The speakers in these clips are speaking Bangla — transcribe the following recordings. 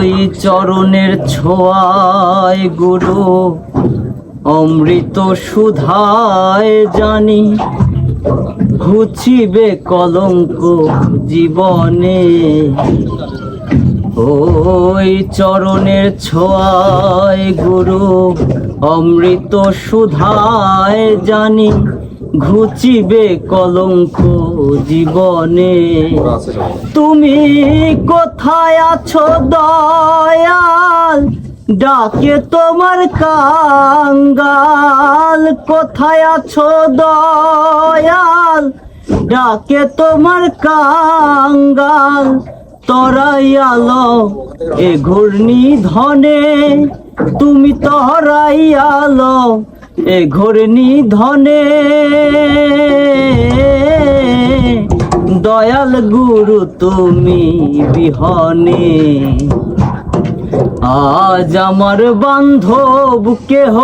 ওই চরণের ছোঁয়ায় গুরু অমৃত সুধায় জানি ঘুচিবে কলঙ্ক জীবনে। ওই চরণের ছোঁয়ায় গুরু অমৃত সুধায় জানি ঘুচিবে কলঙ্ক জীবনে। তুমি কোথায় আছো দয়াল, ডাকে তোমার কাঙ্গাল। কোথায় আছো দয়াল, ডাকে তোমার কাঙ্গাল। তরাইয়ালো এ ঘূর্ণি ধনে, তুমি তরাইয়ালো এ ঘূর্ণি ধনে। দয়াল গুরু তুমি বিহনে আজ আমার বান্ধব কেহ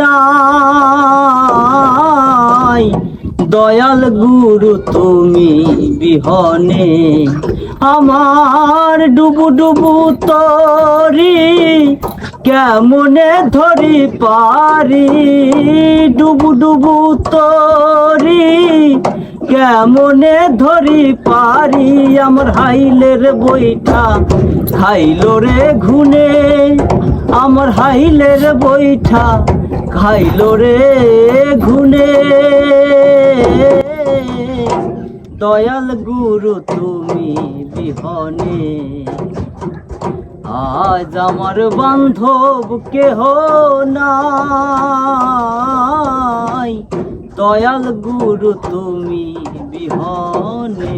নাই। দয়াল গুরু তুমি বিহনে আমার ডুবু ডুবু তরি কেমনে ধরি পারি। ডুবু ডুবু তরি কেমনে ধরি পারি। আমার হাইলের বইটা খাইলো রে ঘুনে, আমার হাইলের বইটা খাইলো রে ঘুনে। দয়াল গুরু তুমি বিহনে আজ আমার বান্ধব কেহ নাই। দয়াল গুরু তুমি বিহনে।